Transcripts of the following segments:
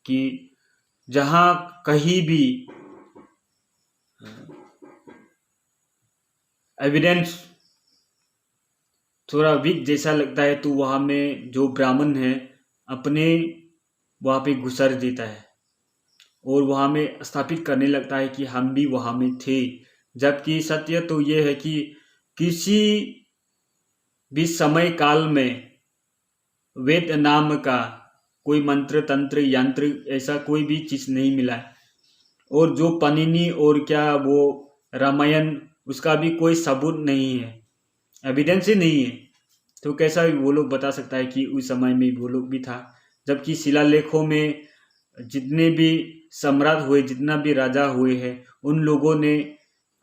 कि जहाँ कहीं भी एविडेंस थोड़ा वीक जैसा लगता है तो वहाँ में जो ब्राह्मण है अपने वहाँ पे घुसर देता है और वहाँ में स्थापित करने लगता है कि हम भी वहाँ में थे। जबकि सत्य तो ये है कि किसी भी समय काल में वेद नाम का कोई मंत्र तंत्र यंत्र ऐसा कोई भी चीज नहीं मिला है। और जो पनिनी और क्या वो रामायण उसका भी कोई सबूत नहीं है, एविडेंस ही नहीं है। तो कैसा वो लोग बता सकता है कि उस समय में वो लोग भी था। जबकि शिलालेखों में जितने भी सम्राट हुए, जितना भी राजा हुए हैं, उन लोगों ने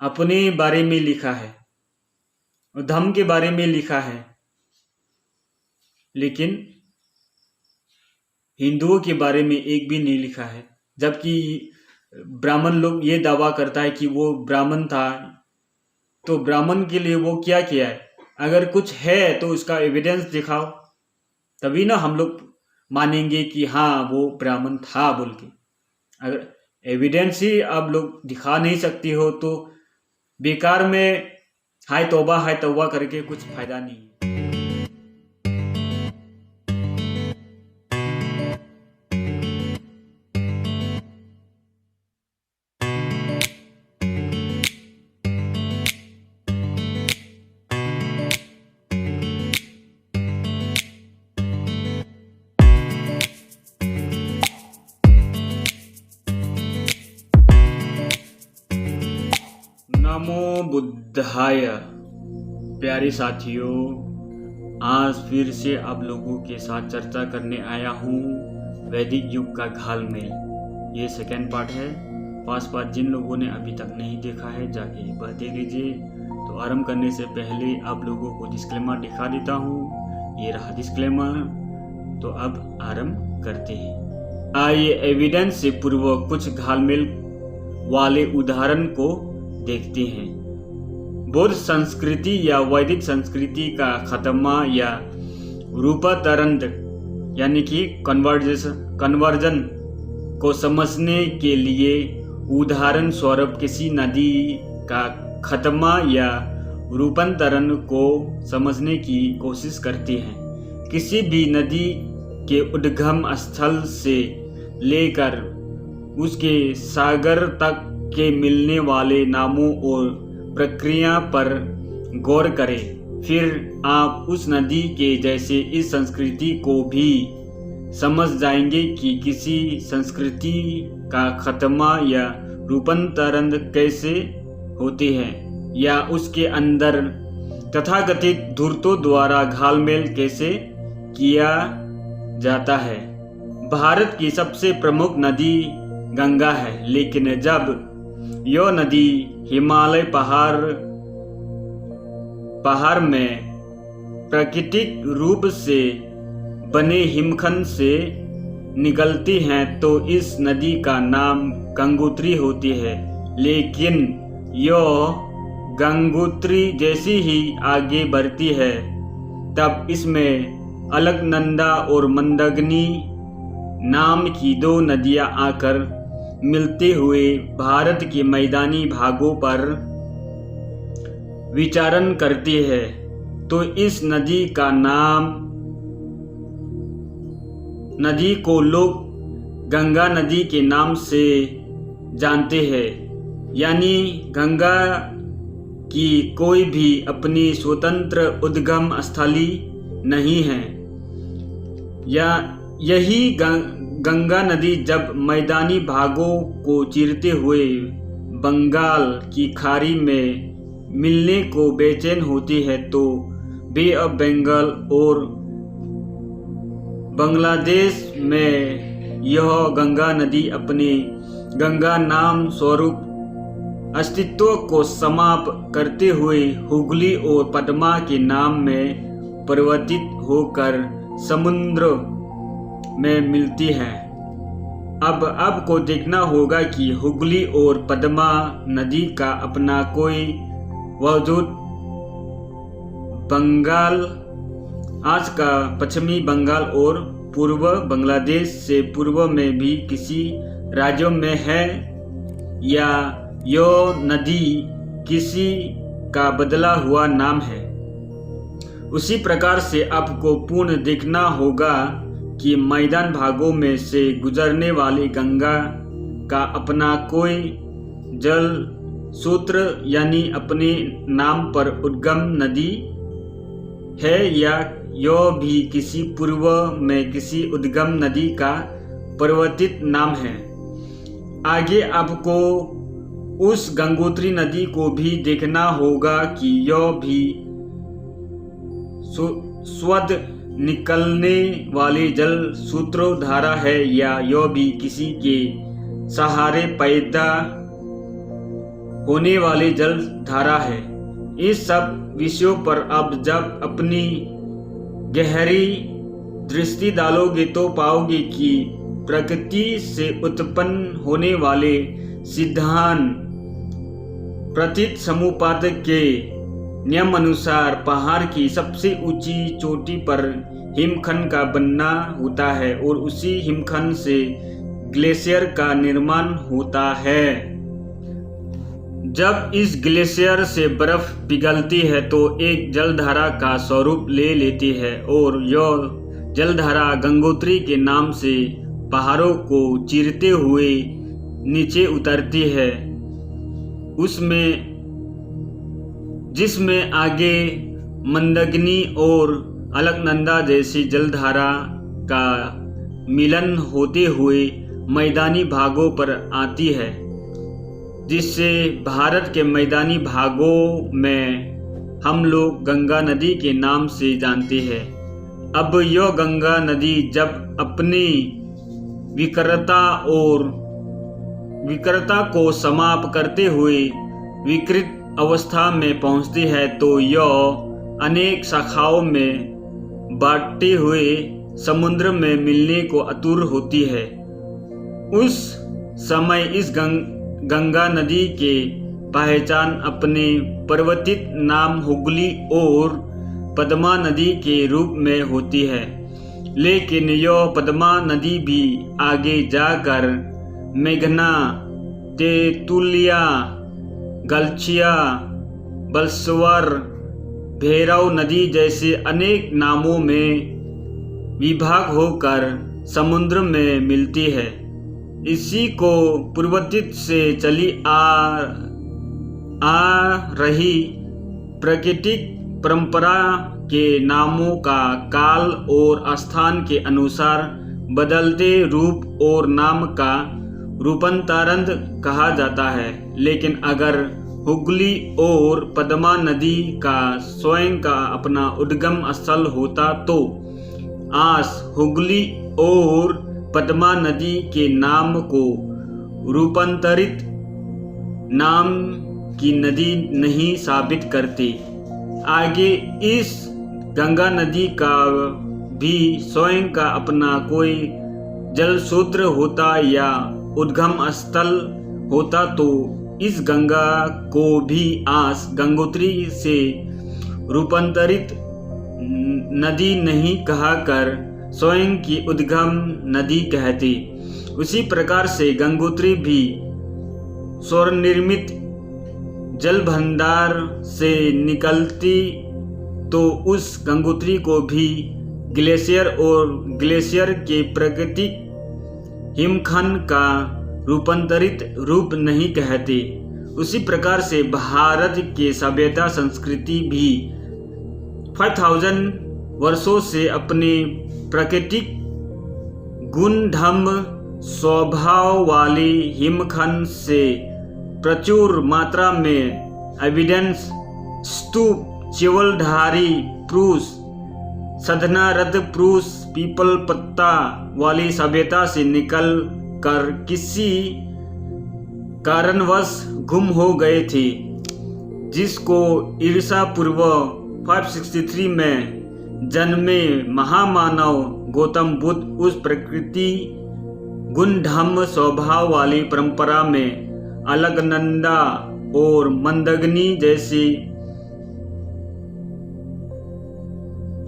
अपने बारे में लिखा है, धर्म के बारे में लिखा है, लेकिन हिंदुओं के बारे में एक भी नहीं लिखा है। जबकि ब्राह्मण लोग ये दावा करता है कि वो ब्राह्मण था, तो ब्राह्मण के लिए वो क्या किया है? अगर कुछ है तो उसका एविडेंस दिखाओ, तभी ना हम लोग मानेंगे कि हाँ वो ब्राह्मण था बोल के। अगर एविडेंस ही आप लोग दिखा नहीं सकती हो तो बेकार में हाय तौबा करके कुछ फायदा नहीं है। नमो बुद्धाय। प्यारे साथियों, आज फिर से आप लोगों के साथ चर्चा करने आया हूँ वैदिक युग का घालमेल। ये सेकेंड पार्ट है। फर्स्ट पार्ट जिन लोगों ने अभी तक नहीं देखा है जाके एक बार देख लीजिए। तो आरंभ करने से पहले आप लोगों को डिस्क्लेमर दिखा देता हूँ। ये रहा डिस्क्लेमर। तो अब आरंभ करते हैं। आइए एविडेंस से पूर्व कुछ घालमेल वाले उदाहरण को देखते हैं। बौद्ध संस्कृति या वैदिक संस्कृति का खत्मा या रूपांतरण यानी कि कन्वर्जन को समझने के लिए उदाहरण स्वरूप किसी नदी का खत्मा या रूपांतरण को समझने की कोशिश करते हैं। किसी भी नदी के उद्गम स्थल से लेकर उसके सागर तक के मिलने वाले नामों और प्रक्रिया पर गौर करें। फिर आप उस नदी के जैसे इस संस्कृति को भी समझ जाएंगे कि किसी संस्कृति का खत्मा या रूपांतरण कैसे होते हैं या उसके अंदर तथाकथित धूर्तों द्वारा घालमेल कैसे किया जाता है। भारत की सबसे प्रमुख नदी गंगा है, लेकिन जब यह नदी हिमालय पहाड़ में प्राकृतिक रूप से बने हिमखंड से निकलती हैं तो इस नदी का नाम गंगोत्री होती है। लेकिन यह गंगोत्री जैसी ही आगे बढ़ती है तब इसमें अलकनंदा और मंदाकिनी नाम की दो नदियां आकर मिलते हुए भारत के मैदानी भागों पर विचरण करती है। तो इस नदी को लोग गंगा नदी के नाम से जानते हैं। यानी गंगा की कोई भी अपनी स्वतंत्र उद्गम स्थली नहीं है। या यही गंगा नदी जब मैदानी भागों को चीरते हुए बंगाल की खाड़ी में मिलने को बेचैन होती है तो बे ऑफ बंगाल और बांग्लादेश में यह गंगा नदी अपने गंगा नाम स्वरूप अस्तित्व को समाप्त करते हुए हुगली और पद्मा के नाम में परिवर्तित होकर समुद्र में मिलती है। अब आपको देखना होगा कि हुगली और पद्मा नदी का अपना कोई वजूद बंगाल, आज का पश्चिमी बंगाल और पूर्व बांग्लादेश से पूर्व में भी किसी राज्यों में है, या यह नदी किसी का बदला हुआ नाम है। उसी प्रकार से आपको पूर्ण देखना होगा कि मैदान भागों में से गुजरने वाली गंगा का अपना कोई जल सूत्र यानी अपने नाम पर उद्गम नदी है, या यह भी किसी पूर्व में किसी उद्गम नदी का परिवर्तित नाम है। आगे आपको उस गंगोत्री नदी को भी देखना होगा कि यह भी स्वद निकलने वाली जल सूत्रधारा है, या यह भी किसी के सहारे पैदा होने वाली जल धारा है। इस सब विषयों पर अब जब अपनी गहरी दृष्टि डालोगे तो पाओगे कि प्रकृति से उत्पन्न होने वाले सिद्धांत प्रतीत समुपाद के नियम अनुसार पहाड़ की सबसे ऊंची चोटी पर हिमखंड का बनना होता है और उसी हिमखंड से ग्लेशियर का निर्माण होता है। जब इस ग्लेशियर से बर्फ पिघलती है तो एक जलधारा का स्वरूप ले लेती है और यह जलधारा गंगोत्री के नाम से पहाड़ों को चीरते हुए नीचे उतरती है। जिसमें आगे मंदाकिनी और अलकनंदा जैसी जलधारा का मिलन होते हुए मैदानी भागों पर आती है, जिससे भारत के मैदानी भागों में हम लोग गंगा नदी के नाम से जानते हैं। अब यह गंगा नदी जब अपनी विकृतता को समाप्त करते हुए विकृत अवस्था में पहुंचती है तो यह अनेक शाखाओं में बांटते हुए समुद्र में मिलने को आतुर होती है। उस समय इस गंगा नदी के पहचान अपने परिवर्तित नाम हुगली और पद्मा नदी के रूप में होती है, लेकिन यह पद्मा नदी भी आगे जाकर मेघना, तेतुलिया, गलछिया, बलस्वर, भैरव नदी जैसे अनेक नामों में विभाग होकर समुद्र में मिलती है। इसी को पूर्वोत्तर से चली आ रही प्राकृतिक परंपरा के नामों का काल और स्थान के अनुसार बदलते रूप और नाम का रूपांतरण कहा जाता है। लेकिन अगर हुगली और पद्मा नदी का स्वयं का अपना उद्गम स्थल होता तो आज हुगली और पद्मा नदी के नाम को रूपांतरित नाम की नदी नहीं साबित करती। आगे इस गंगा नदी का भी स्वयं का अपना कोई जल सूत्र होता या उद्गम स्थल होता तो इस गंगा को भी आज गंगोत्री से रूपांतरित नदी नहीं कहकर स्वयं की उद्गम नदी कहती। उसी प्रकार से गंगोत्री भी स्वनिर्मित जल भंडार से निकलती तो उस गंगोत्री को भी ग्लेशियर और ग्लेशियर के प्राकृतिक हिमखंड का रूपांतरित रूप नहीं कहते। उसी प्रकार से भारत के सभ्यता संस्कृति भी 5000 वर्षों से अपने प्राकृतिक गुणधर्म स्वभाव वाली हिमखंड से प्रचुर मात्रा में एविडेंस, स्तूप, चेवलधारी पुरुष, साधनारत पुरुष, पीपल पत्ता वाली सभ्यता से निकल कर किसी कारणवश गुम हो गए थे, जिसको ईसा पूर्व 563 में जन्मे महामानव गौतम बुद्ध उस प्रकृति गुणधर्म स्वभाव वाली परंपरा में अलकनंदा और मंदाकिनी जैसी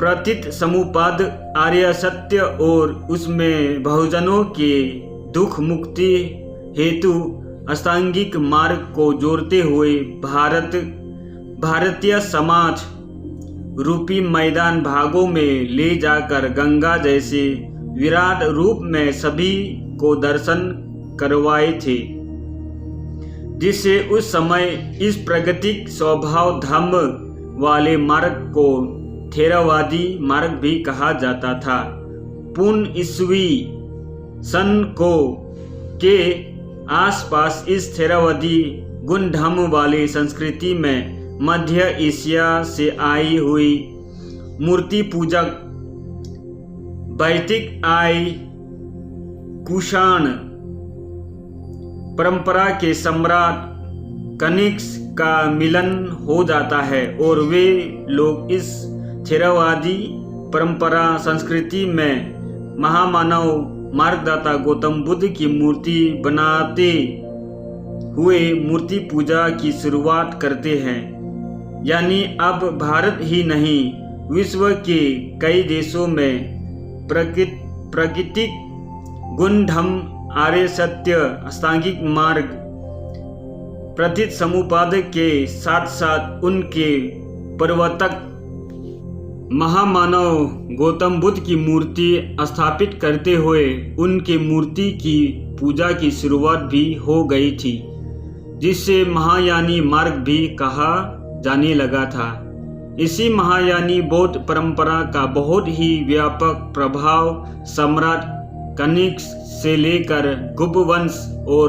प्रतीत समुपाद आर्य सत्य और उसमें बहुजनों के दुख मुक्ति हेतु अष्टांगिक मार्ग को जोड़ते हुए भारतीय समाज रूपी मैदान भागों में ले जाकर गंगा जैसे विराट रूप में सभी को दर्शन करवाए थे, जिससे उस समय इस प्राकृतिक स्वभाव धर्म वाले मार्ग को थेरवादी मार्ग भी कहा जाता था। पूर्ण ईस्वी सन को के आसपास इस थेरवादी गुण धर्म वाली संस्कृति में मध्य एशिया से आई हुई मूर्ति पूजक वैदिक कुषाण परंपरा के सम्राट कनिष्क का मिलन हो जाता है और वे लोग इस थेरवादी परंपरा संस्कृति में महामानव मार्गदाता गौतम बुद्ध की मूर्ति बनाते हुए मूर्ति पूजा की शुरुआत करते हैं। यानी अब भारत ही नहीं, विश्व के कई देशों में प्राकृतिक गुण धर्म आर्य सत्य अष्टांगिक मार्ग प्रतीत समुपाद के साथ साथ उनके प्रवर्तक महामानव गौतम बुद्ध की मूर्ति स्थापित करते हुए उनके मूर्ति की पूजा की शुरुआत भी हो गई थी, जिससे महायानी मार्ग भी कहा जाने लगा था। इसी महायानी बौद्ध परंपरा का बहुत ही व्यापक प्रभाव सम्राट कनिष्क से लेकर गुप्त वंश और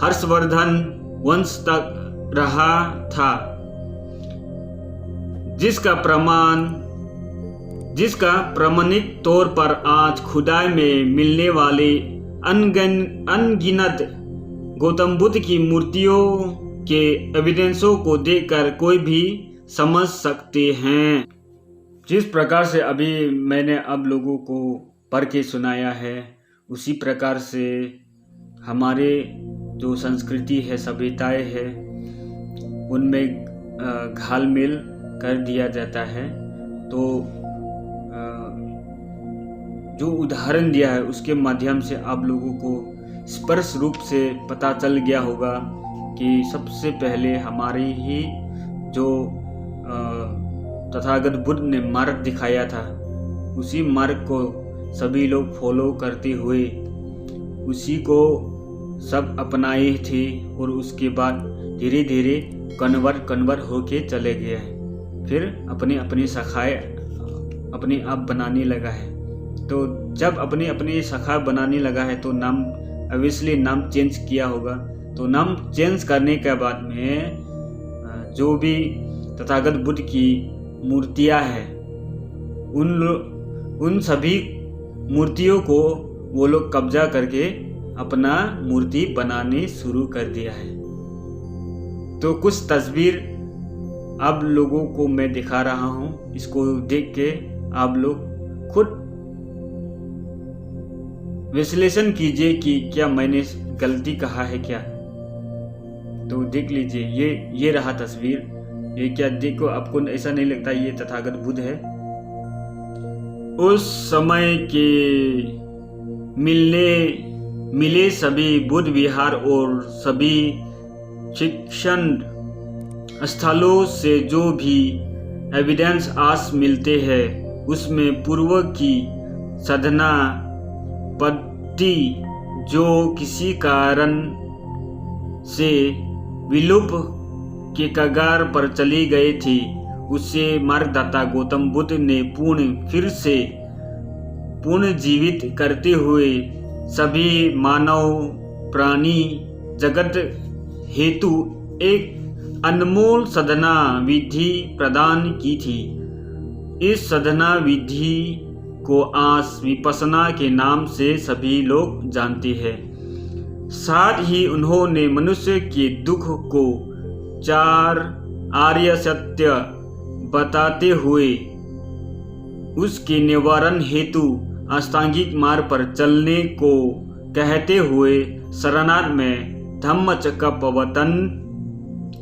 हर्षवर्धन वंश तक रहा था, जिसका प्रमाणिक तौर पर आज खुदाई में मिलने वाले अनगिनत गौतम बुद्ध की मूर्तियों के एविडेंसों को देखकर कोई भी समझ सकते हैं। जिस प्रकार से अभी मैंने आप लोगों को पढ़ के सुनाया है, उसी प्रकार से हमारे जो संस्कृति है, सभ्यताएं है, उनमें घालमेल कर दिया जाता है। तो जो उदाहरण दिया है उसके माध्यम से आप लोगों को स्पष्ट रूप से पता चल गया होगा कि सबसे पहले हमारे ही जो तथागत बुद्ध ने मार्ग दिखाया था, उसी मार्ग को सभी लोग फॉलो करते हुए उसी को सब अपनाए थे और उसके बाद धीरे धीरे कन्वर्ट होके चले गए हैं। फिर अपने अपने शाखाएं अपने आप बनाने लगा है। तो जब अपने अपने शाखा बनाने लगा है तो नाम ऑब्वियसली नाम चेंज किया होगा। तो नाम चेंज करने के बाद में जो भी तथागत बुद्ध की मूर्तियां हैं, उन सभी मूर्तियों को वो लोग कब्जा करके अपना मूर्ति बनाने शुरू कर दिया है। तो कुछ तस्वीर आप लोगों को मैं दिखा रहा हूँ, इसको देख के आप लोग खुद विश्लेषण कीजिए कि क्या मैंने गलती कहा है क्या। तो देख लीजिए, ये रहा तस्वीर। ये क्या देखो, आपको ऐसा नहीं लगता ये तथागत बुद्ध है? उस समय के मिले सभी बुद्ध विहार और सभी शिक्षण स्थलों से जो भी एविडेंस आज मिलते हैं, उसमें पूर्व की साधना पद्धति जो किसी कारण से विलुप्त के कगार पर चली गई थी, उसे मार्गदाता गौतम बुद्ध ने फिर से पुनर्जीवित करते हुए सभी मानव प्राणी जगत हेतु एक अनमोल साधना विधि प्रदान की थी। इस साधना विधि को आज विपश्यना के नाम से सभी लोग जानते हैं। साथ ही उन्होंने मनुष्य के दुख को 4 आर्य सत्य बताते हुए उसके निवारण हेतु अष्टांगिक मार्ग पर चलने को कहते हुए शरणार्थ में धम्मचक्कप्रवर्तन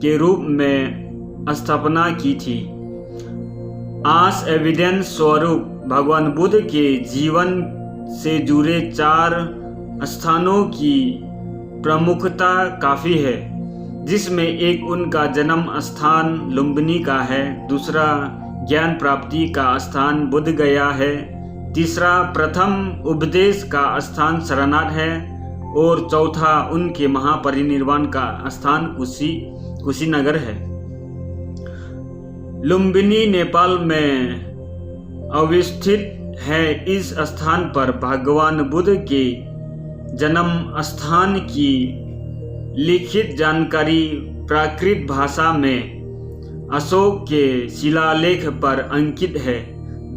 के रूप में स्थापना की थी। आज एविडेंस स्वरूप भगवान बुद्ध के जीवन से जुड़े 4 स्थानों की प्रमुखता काफ़ी है, जिसमें एक उनका जन्म स्थान लुम्बिनी का है, दूसरा ज्ञान प्राप्ति का स्थान बोध गया है, तीसरा प्रथम उपदेश का स्थान सारनाथ है और चौथा उनके महापरिनिर्वाण का स्थान कुशीनगर है। लुम्बिनी नेपाल में अवस्थित है। इस स्थान पर भगवान बुद्ध के जन्म स्थान की लिखित जानकारी प्राकृत भाषा में अशोक के शिलालेख पर अंकित है।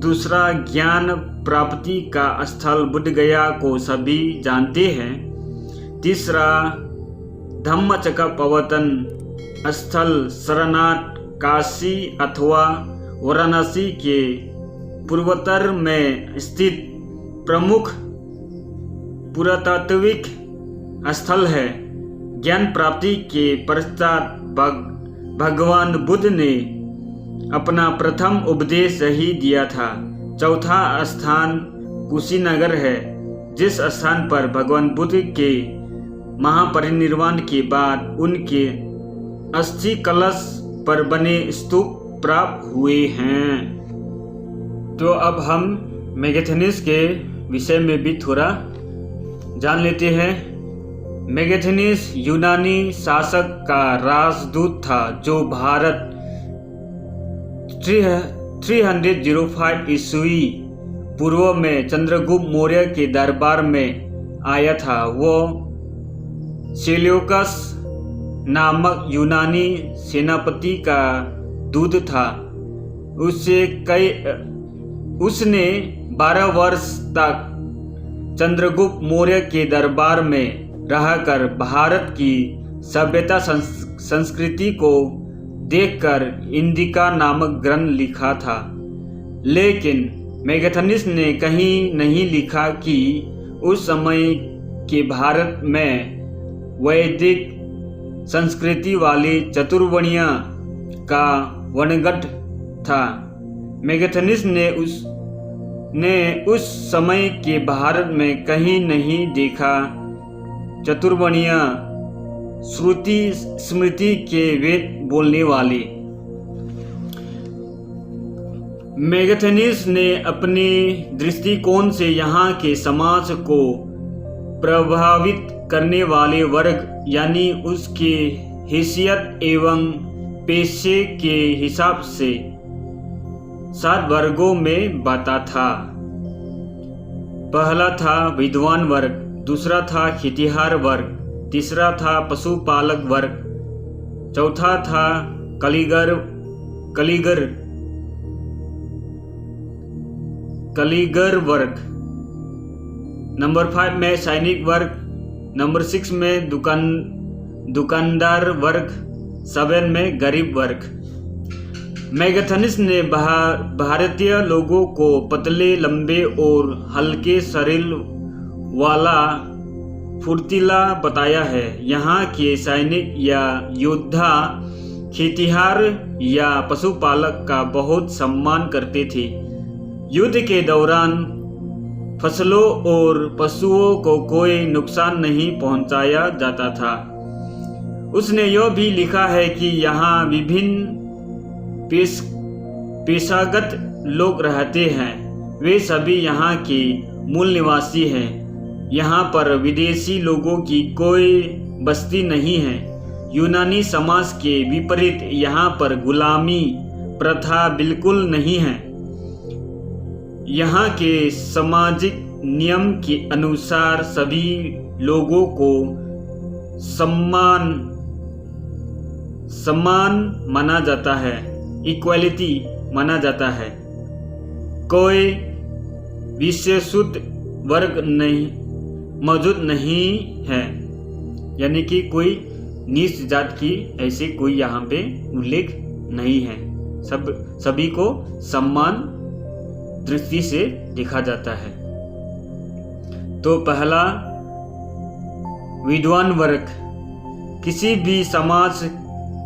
दूसरा ज्ञान प्राप्ति का स्थल बोध गया को सभी जानते हैं। तीसरा धम्मचक्कप्रवर्तन स्थल सारनाथ काशी अथवा वाराणसी के पूर्वोत्तर में स्थित प्रमुख पुरातात्विक स्थल है। ज्ञान प्राप्ति के पश्चात भगवान बुद्ध ने अपना प्रथम उपदेश यही दिया था। चौथा स्थान कुशीनगर है, जिस स्थान पर भगवान बुद्ध के महापरिनिर्वाण के बाद उनके अस्थि कलश पर बने स्तूप प्राप्त हुए हैं। तो अब हम मेगास्थनीज के विषय में भी थोड़ा जान लेते हैं। मेगास्थनीज यूनानी शासक का राजदूत था जो भारत 305 ईस्वी पूर्व में चंद्रगुप्त मौर्य के दरबार में आया था। वो सेल्यूकस नामक यूनानी सेनापति का दूत था। उसने 12 वर्ष तक चंद्रगुप्त मौर्य के दरबार में रहकर भारत की सभ्यता संस्कृति को देखकर इंडिका नामक ग्रंथ लिखा था। लेकिन मेगास्थनीज ने कहीं नहीं लिखा कि उस समय के भारत में वैदिक संस्कृति वाली चतुर्वर्णीय का वनगठ था। मेगास्थनीज ने उस समय के भारत में कहीं नहीं देखा चतुर्वर्णीय श्रुति स्मृति के वेद बोलने वाले। मेगास्थनीज ने अपने दृष्टिकोण से यहाँ के समाज को प्रभावित करने वाले वर्ग यानी उसके हैसियत एवं पेशे के हिसाब से 7 वर्गों में बांटा था। पहला था विद्वान वर्ग, दूसरा था खेतिहर वर्ग, तीसरा था पशुपालक वर्ग, चौथा था कलीगर वर्ग, नंबर 5 में सैनिक वर्ग, नंबर 6 में दुकानदार वर्ग, 7 में गरीब वर्ग। मेगास्थनीज ने भारतीय लोगों को पतले, लंबे और हल्के शरीर वाला फुर्तीला बताया है। यहाँ के सैनिक या योद्धा खेतिहर या पशुपालक का बहुत सम्मान करते थे। युद्ध के दौरान फसलों और पशुओं को कोई नुकसान नहीं पहुंचाया जाता था। उसने यह भी लिखा है कि यहाँ विभिन्न पेशागत लोग रहते हैं। वे सभी यहाँ के मूल निवासी हैं। यहाँ पर विदेशी लोगों की कोई बस्ती नहीं है। यूनानी समाज के विपरीत यहाँ पर गुलामी प्रथा बिल्कुल नहीं है। यहाँ के सामाजिक नियम के अनुसार सभी लोगों को समान माना जाता है, इक्वालिटी माना जाता है। कोई विशेषुत वर्ग नहीं मौजूद नहीं है, यानी कि कोई नीच जात की ऐसे कोई यहाँ पे उल्लेख नहीं है। सभी को सम्मान दृष्टि से देखा जाता है। तो पहला विद्वान वर्ग, किसी भी समाज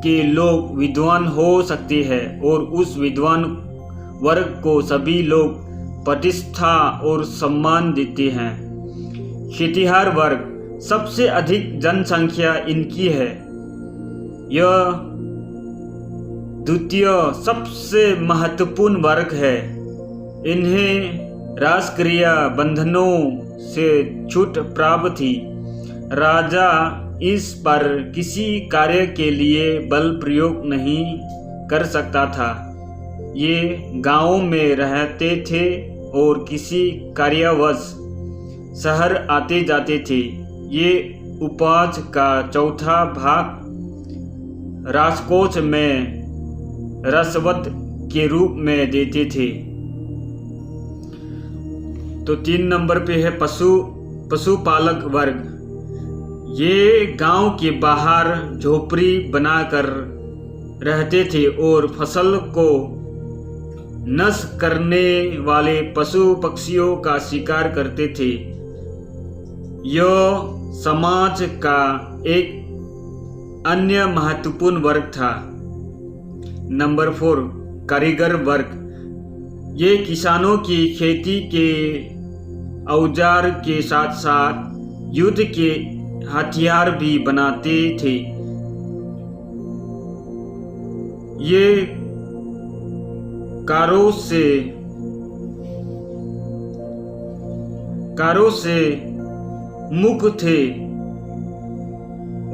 के लोग विद्वान हो सकते हैं और उस विद्वान वर्ग को सभी लोग प्रतिष्ठा और सम्मान देते हैं। खेतिहर वर्ग सबसे अधिक जनसंख्या इनकी है। यह द्वितीय सबसे महत्वपूर्ण वर्ग है। इन्हें राजकीय बंधनों से छूट प्राप्त थी। राजा इस पर किसी कार्य के लिए बल प्रयोग नहीं कर सकता था। ये गांवों में रहते थे और किसी कार्यवश शहर आते जाते थे। ये उपज का चौथा भाग राजकोष में रसवत के रूप में देते थे। तो 3 नंबर पे है पशुपालक वर्ग। ये गांव के बाहर झोपड़ी बनाकर रहते थे और फसल को नष्ट करने वाले पशु पक्षियों का शिकार करते थे। यह समाज का एक अन्य महत्वपूर्ण वर्ग था। नंबर 4 कारीगर वर्ग। ये किसानों की खेती के औजार के साथ साथ युद्ध के हथियार भी बनाते थे। ये कारों से मुक्त थे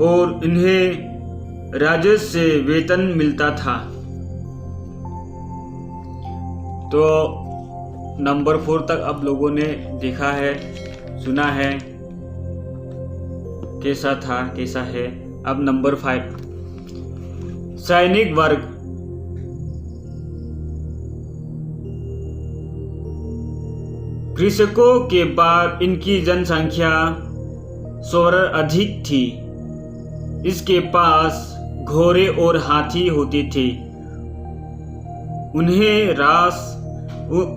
और इन्हें राज्य से वेतन मिलता था। तो नंबर 4 तक आप लोगों ने देखा है, सुना है, कैसा था, कैसा है। अब नंबर 5 सैनिक वर्ग। कृषकों के बाद इनकी जनसंख्या सर्वाधिक अधिक थी। इसके पास घोड़े और हाथी होते थे।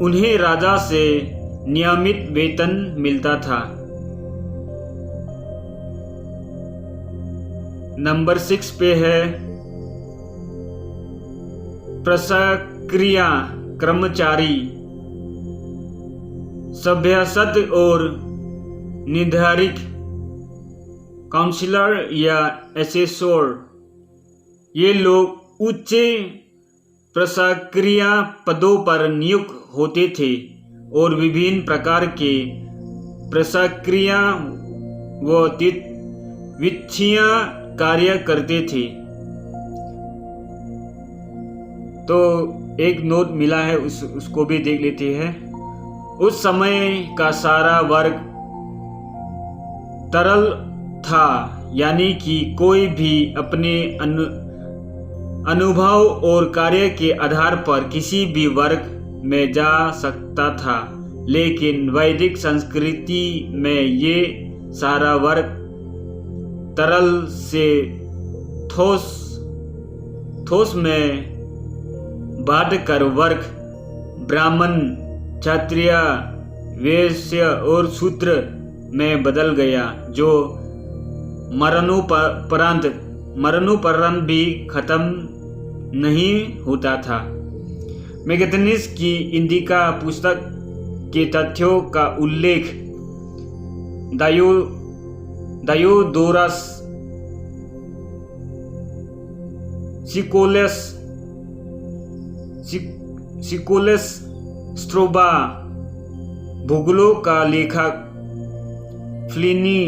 उन्हें राजा से नियमित वेतन मिलता था। नंबर 6 पे है प्रशासकीय कर्मचारी। सभासद और निर्धारित काउंसिलर या एसेसर, ये लोग उच्च प्रशासकीय पदों पर नियुक्त होते थे और विभिन्न प्रकार के प्रशासकीय व वित्तीय कार्य करते थे। तो एक नोट मिला है, उसको भी देख लेते हैं। उस समय का सारा वर्ग तरल था, यानी कि कोई भी अपने अनुभव और कार्य के आधार पर किसी भी वर्ग में जा सकता था। लेकिन वैदिक संस्कृति में ये सारा वर्ग तरल से ठोस में बांटकर वर्ग ब्राह्मण, क्षत्रिय, वैश्य और शूद्र में बदल गया, जो मरणोपरांत भी खत्म नहीं होता था। मेगस्थनीज की इंडिका पुस्तक के तथ्यों का उल्लेख डायोडोरस सिकोलस स्ट्रोबा, भूगोलों का लेखक प्लिनी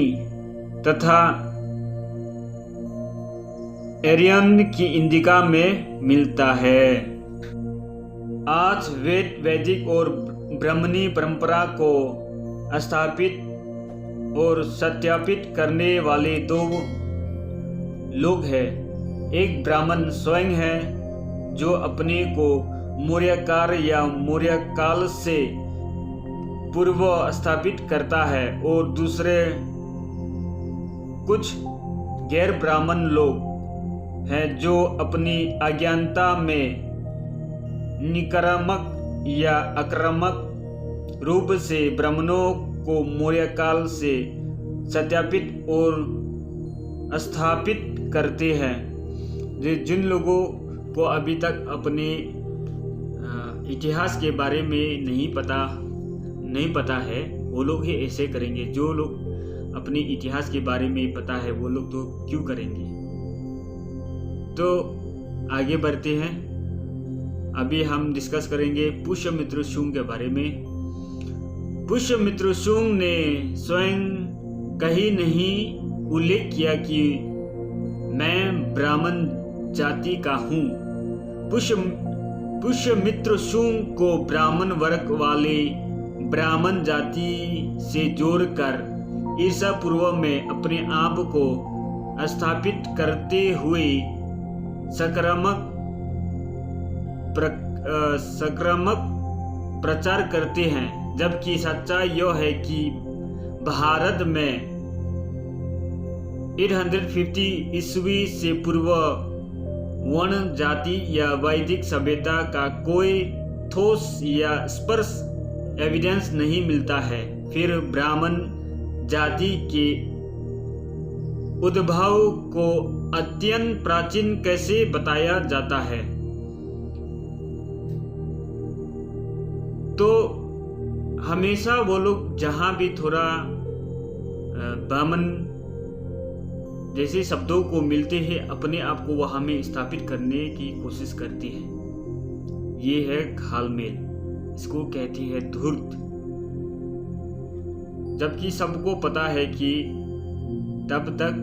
तथा एरियन की इंडिका में मिलता है। आज वैदिक और ब्राह्मणी परंपरा को स्थापित और सत्यापित करने वाले 2 लोग हैं। एक ब्राह्मण स्वयं है, जो अपने को मौर्यकाल या मौर्य काल से पूर्व स्थापित करता है, और दूसरे कुछ गैर ब्राह्मण लोग हैं जो अपनी अज्ञानता में निकरात्मक या आक्रामक रूप से ब्राह्मणों को मौर्य काल से सत्यापित और स्थापित करते हैं। जिन लोगों को अभी तक अपने इतिहास के बारे में नहीं पता है वो लोग ही ऐसे करेंगे। जो लोग अपने इतिहास के बारे में पता है वो लोग तो क्यों करेंगे। तो आगे बढ़ते हैं। अभी हम डिस्कस करेंगे पुष्यमित्र शुंग के बारे में। पुष्यमित्र शुंग ने स्वयं कहीं नहीं उल्लेख किया कि मैं ब्राह्मण जाति का हूँ। पुष्यमित्र शुंग को ब्राह्मण वर्ग वाले ब्राह्मण जाति से जोड़कर ईसा पूर्व में अपने आप को स्थापित करते हुए सकारात्मक प्रचार करते हैं, जबकि सच्चाई यह है कि भारत में 850 ईस्वी से पूर्व वर्ण जाति या वैदिक सभ्यता का कोई ठोस या स्पष्ट एविडेंस नहीं मिलता है। फिर ब्राह्मण जाति के उद्भव को अत्यंत प्राचीन कैसे बताया जाता है? तो हमेशा वो लोग जहां भी थोड़ा ब्राह्मण जैसे शब्दों को मिलते हैं अपने आप को वहां में स्थापित करने की कोशिश करती है। ये है घालमेल, इसको कहती है धूर्त। जबकि सबको पता है कि तब तक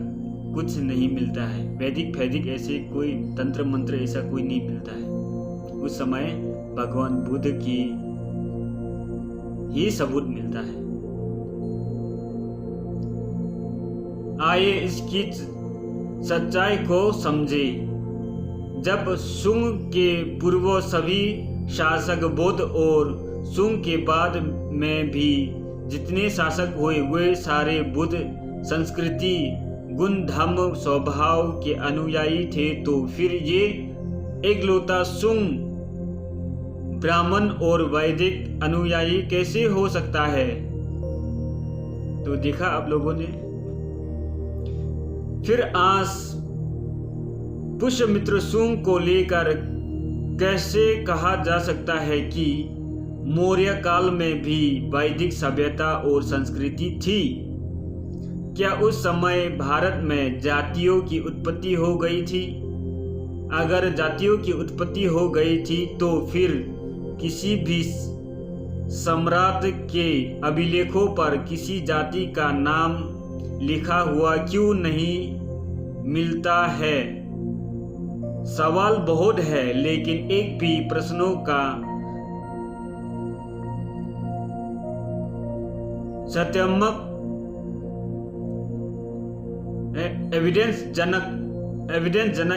कुछ नहीं मिलता है। वैदिक ऐसे कोई तंत्र मंत्र ऐसा कोई नहीं मिलता है। उस समय भगवान बुद्ध की ही सबूत मिलता है। आइए इसकी सच्चाई को समझे। जब शुंग के पूर्व सभी शासक बौद्ध और शुंग के बाद में भी जितने शासक हुए वे सारे बुद्ध संस्कृति गुण धर्म स्वभाव के अनुयायी थे, तो फिर ये एकलौता शुंग ब्राह्मण और वैदिक अनुयायी कैसे हो सकता है? तो देखा आप लोगों ने। फिर आज पुष्यमित्र शुंग को लेकर कैसे कहा जा सकता है कि मौर्य काल में भी वैदिक सभ्यता और संस्कृति थी? क्या उस समय भारत में जातियों की उत्पत्ति हो गई थी? अगर जातियों की उत्पत्ति हो गई थी तो फिर किसी भी सम्राट के अभिलेखों पर किसी जाति का नाम लिखा हुआ क्यों नहीं मिलता है? सवाल बहुत है, लेकिन एक भी प्रश्नों का सत्यात्मक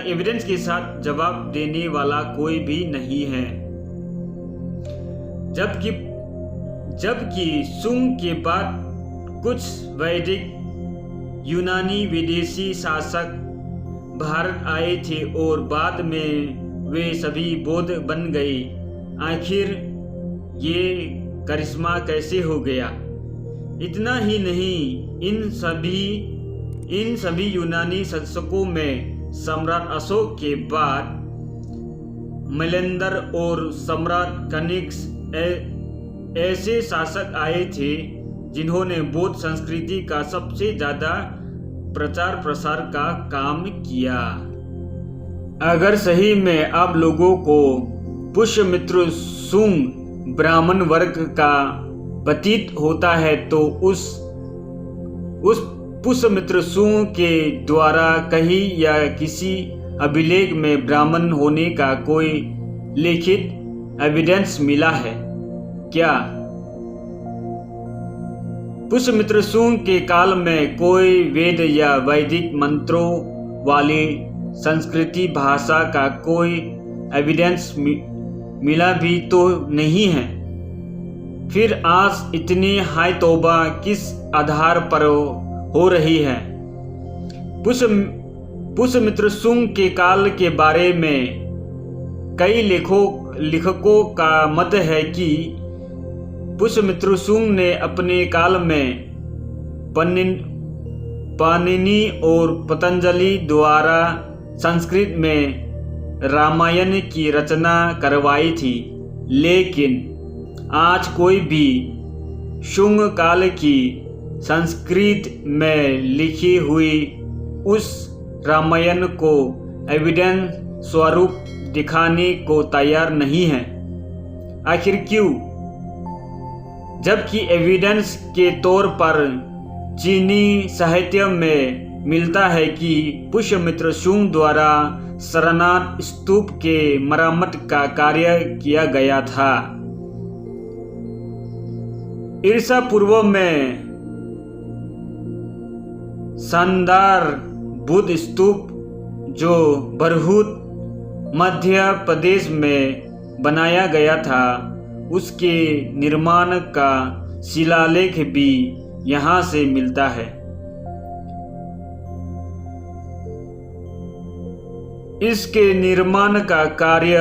एविडेंस के साथ जवाब देने वाला कोई भी नहीं है। जबकि शुंग के बाद कुछ वैदिक यूनानी विदेशी शासक भारत आए थे और बाद में वे सभी बौद्ध बन गए। आखिर ये करिश्मा कैसे हो गया? इतना ही नहीं, इन सभी यूनानी शासकों में सम्राट अशोक के बाद मैलेंदर और सम्राट कनिष्क ऐसे शासक आए थे जिन्होंने बौद्ध संस्कृति का सबसे ज्यादा प्रचार प्रसार का काम किया। अगर सही में आप लोगों को पुष्यमित्र शुंग ब्राह्मण वर्ग का प्रतीत होता है तो उस पुष्यमित्र शुंग के द्वारा कहीं या किसी अभिलेख में ब्राह्मण होने का कोई लिखित एविडेंस मिला है क्या? पुष्यमित्र शुंग के काल में कोई वेद या वैदिक मंत्रों वाली संस्कृति भाषा का कोई एविडेंस मिला भी तो नहीं है। फिर आज इतनी हाय तौबा किस आधार पर हो रही है? पुष्यमित्र शुंग के काल के बारे में कई लेखकों का मत है कि पुष्यमित्र शुंग ने अपने काल में पाणिनि और पतंजलि द्वारा संस्कृत में रामायण की रचना करवाई थी। लेकिन आज कोई भी शुंग काल की संस्कृत में लिखी हुई उस रामायण को एविडेंस स्वरूप दिखाने को तैयार नहीं है। आखिर क्यों? जबकि एविडेंस के तौर पर चीनी साहित्य में मिलता है कि पुष्यमित्र शुंग द्वारा सारनाथ स्तूप के मरम्मत का कार्य किया गया था। ईसा पूर्व में शानदार बुद्ध स्तूप जो बरहुत मध्य प्रदेश में बनाया गया था, उसके निर्माण का शिलालेख भी यहाँ से मिलता है। इसके निर्माण का कार्य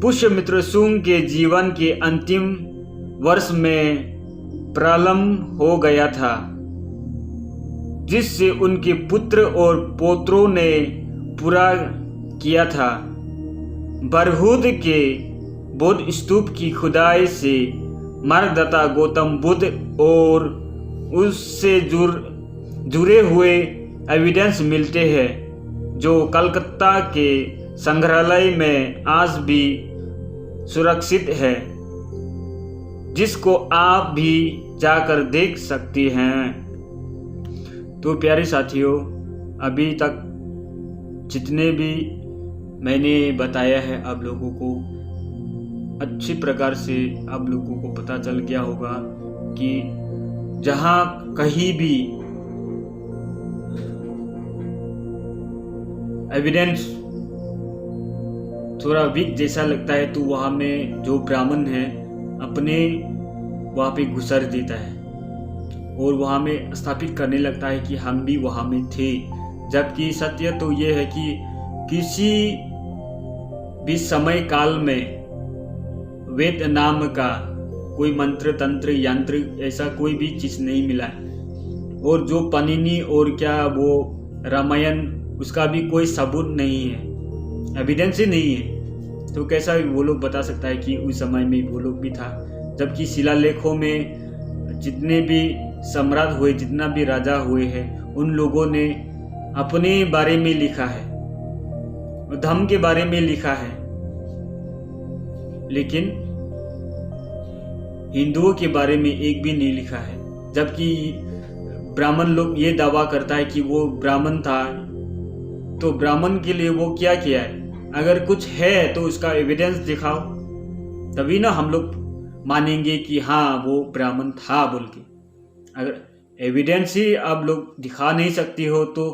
पुष्यमित्र शुंग के जीवन के अंतिम वर्ष में प्रारंभ हो गया था, जिससे उनके पुत्र और पौत्रों ने पूरा किया था। बरहुत के बौद्ध स्तूप की खुदाई से मार्गदत्ता गौतम बुद्ध और उससे जुड़े हुए एविडेंस मिलते हैं, जो कलकत्ता के संग्रहालय में आज भी सुरक्षित है, जिसको आप भी जाकर देख सकते हैं। तो प्यारे साथियों, अभी तक जितने भी मैंने बताया है आप लोगों को अच्छी प्रकार से आप लोगों को पता चल गया होगा कि जहाँ कहीं भी एविडेंस थोड़ा वीक जैसा लगता है, तो वहाँ में जो ब्राह्मण है अपने वहाँ पे घुसर देता है और वहाँ में स्थापित करने लगता है कि हम भी वहाँ में थे। जबकि सत्य तो ये है कि किसी भी समय काल में वेद नाम का कोई मंत्र तंत्र यंत्र ऐसा कोई भी चीज़ नहीं मिला है। और जो पाणिनि और क्या वो रामायण, उसका भी कोई सबूत नहीं है, एविडेंस ही नहीं है। तो कैसा वो लोग बता सकता है कि उस समय में वो लोग भी था? जबकि शिलालेखों में जितने भी सम्राट हुए, जितना भी राजा हुए हैं, उन लोगों ने अपने बारे में लिखा है, धर्म के बारे में लिखा है, लेकिन हिंदुओं के बारे में एक भी नहीं लिखा है। जबकि ब्राह्मण लोग ये दावा करता है कि वो ब्राह्मण था, तो ब्राह्मण के लिए वो क्या किया है? अगर कुछ है तो उसका एविडेंस दिखाओ, तभी ना हम लोग मानेंगे कि हाँ वो ब्राह्मण था बोल के। अगर एविडेंस ही आप लोग दिखा नहीं सकती हो तो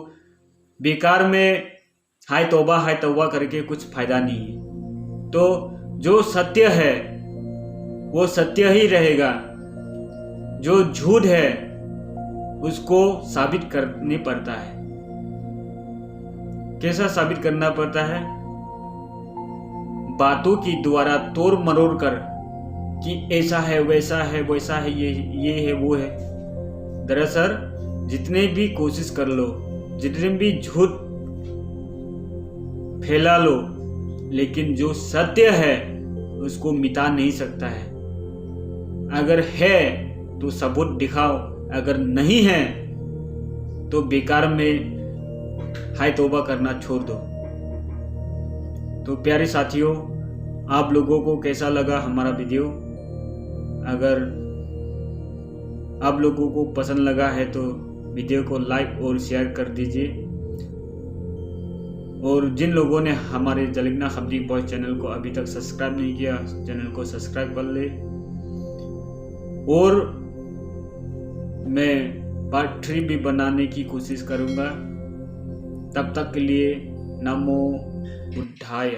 बेकार में हाय तौबा करके कुछ फायदा नहीं है। तो जो सत्य है वो सत्य ही रहेगा, जो झूठ है उसको साबित करने पड़ता है। कैसा साबित करना पड़ता है? बातों की द्वारा तोड़ मरोड़ कर कि ऐसा है वैसा है वैसा है, ये है वो है। दरअसल जितने भी कोशिश कर लो, जितने भी झूठ फैला लो, लेकिन जो सत्य है उसको मिटा नहीं सकता है। अगर है तो सबूत दिखाओ, अगर नहीं है तो बेकार में हाय तौबा करना छोड़ दो। तो प्यारे साथियों, आप लोगों को कैसा लगा हमारा वीडियो? अगर आप लोगों को पसंद लगा है तो वीडियो को लाइक और शेयर कर दीजिए। और जिन लोगों ने हमारे जलिगना खबरी बॉयज चैनल को अभी तक सब्सक्राइब नहीं किया, चैनल को सब्सक्राइब कर ले। और मैं पार्ट 3 भी बनाने की कोशिश करूंगा। तब तक के लिए नमो बुद्धाय।